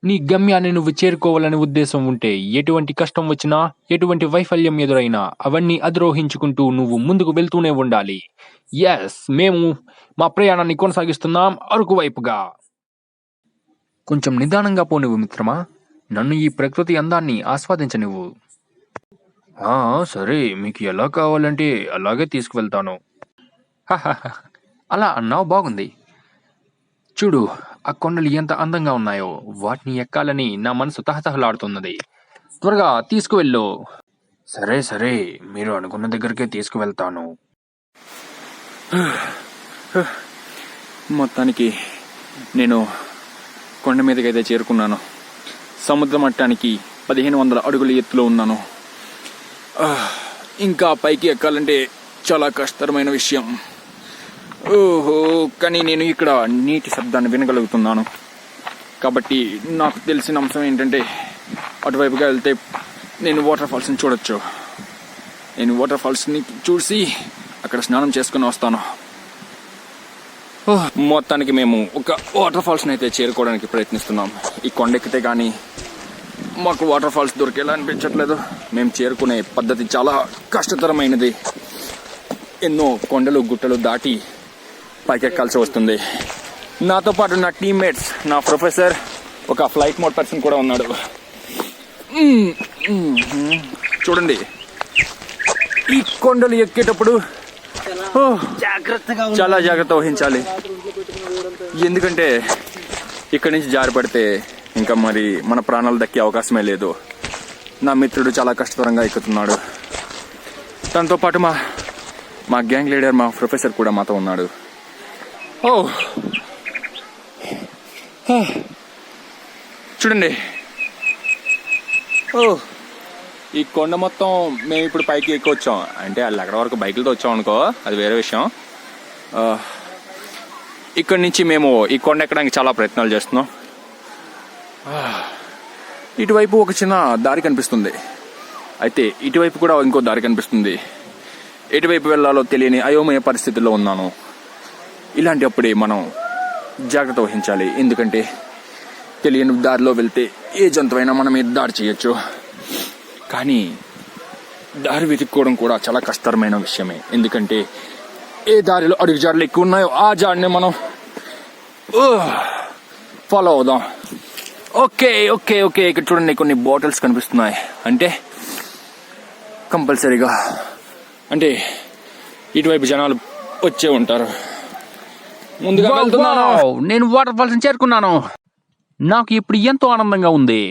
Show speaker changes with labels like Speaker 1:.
Speaker 1: నీ గమ్యాన్ని నువ్వు చేరుకోవాలనే ఉద్దేశం ఉంటే ఎటువంటి కష్టం వచ్చినా, ఎటువంటి వైఫల్యం ఎదురైనా అవన్నీ అధిరోహించుకుంటూ నువ్వు ముందుకు వెళ్తూనే ఉండాలి. మేము మా ప్రయాణాన్ని కొనసాగిస్తున్నాం అరకు వైపుగా. కొంచెం నిదానంగా పోనివ్వు మిత్రమా. నన్ను ఈ ప్రకృతి అందాన్ని ఆస్వాదించనివ్వు. సరే, మీకు ఎలా కావాలంటే అలాగే తీసుకువెళ్తాను. అలా అన్నావు, బాగుంది. చూడు, ఆ కొండలు ఎంత అందంగా ఉన్నాయో. వాటిని ఎక్కాలని నా మనసు తహతహలాడుతున్నది. త్వరగా తీసుకువెళ్ళు. సరే, మీరు అనుకున్న దగ్గరికే తీసుకువెళ్తాను. మొత్తానికి నేను కొండ మీదకైతే చేరుకున్నాను. సముద్ర మట్టానికి 1500 అడుగుల ఎత్తులో ఉన్నాను. ఇంకా పైకి ఎక్కాలంటే చాలా కష్టతరమైన విషయం. కానీ నేను ఇక్కడ నీటి శబ్దాన్ని వినగలుగుతున్నాను. కాబట్టి నాకు తెలిసిన అంశం ఏంటంటే, అటువైపుగా వెళ్తే నేను వాటర్ ఫాల్స్ని చూడొచ్చు. నేను వాటర్ ఫాల్స్ని చూసి అక్కడ స్నానం చేసుకుని వస్తాను. మొత్తానికి మేము ఒక వాటర్ ఫాల్స్ని అయితే చేరుకోవడానికి ప్రయత్నిస్తున్నాం. ఈ కొండెక్కితే కానీ మాకు వాటర్ ఫాల్స్ దొరికేలా అనిపించట్లేదు. మేము చేరుకునే పద్ధతి చాలా కష్టతరమైనది. ఎన్నో కొండలు గుట్టలు దాటి పైకెక్కాల్సి వస్తుంది. నాతో పాటు నా టీమ్మేట్స్, నా ప్రొఫెసర్, ఒక ఫ్లైట్ మోడ్ పర్సన్ కూడా ఉన్నాడు. చూడండి, ఈ కొండలు ఎక్కేటప్పుడు చాలా జాగ్రత్త వహించాలి. ఎందుకంటే ఇక్కడి నుంచి జారి పడితే ఇంకా మరి మన ప్రాణాలు దక్కే అవకాశమే లేదు. నా మిత్రుడు చాలా కష్టతరంగా ఎక్కుతున్నాడు. తనతో పాటు మా గ్యాంగ్ లీడర్, మా ప్రొఫెసర్ కూడా మాతో ఉన్నాడు. చూడండి, ఈ కొండ మొత్తం మేము ఇప్పుడు పైకి ఎక్కువ వచ్చాం. అంటే వాళ్ళు ఎక్కడ వరకు బైకులతో వచ్చాం అనుకో, అది వేరే విషయం. ఇక్కడి నుంచి మేము ఈ కొండ ఎక్కడానికి చాలా ప్రయత్నాలు చేస్తున్నాం. ఇటువైపు ఒక చిన్న దారి కనిపిస్తుంది. అయితే ఇటువైపు కూడా ఇంకో దారి కనిపిస్తుంది. ఎటువైపు వెళ్ళాలో తెలియని అయోమయ పరిస్థితుల్లో ఉన్నాను. ఇలాంటప్పుడే మనం జాగ్రత్త వహించాలి. ఎందుకంటే తెలియని దారిలో వెళ్తే ఏ జంతువైనా మన మీద దాడి చేయొచ్చు. కానీ దారి వెతుక్కోవడం కూడా చాలా కష్టతరమైన విషయమే. ఎందుకంటే ఏ దారిలో అడుగు జాడలు ఎక్కువ ఉన్నాయో ఆ జాడిని మనం ఫాలో అవుదాం. ఓకే. ఇక్కడ చూడండి, కొన్ని బాటిల్స్ కనిపిస్తున్నాయి. అంటే కంపల్సరీగా అంటే ఇటువైపు జనాలు వచ్చే ఉంటారు. ముందుగా వెళ్తున్నాను. నేను వాటర్ ఫాల్స్ చేరుకున్నాను. నాకు ఇప్పుడు ఎంతో ఆనందంగా ఉంది.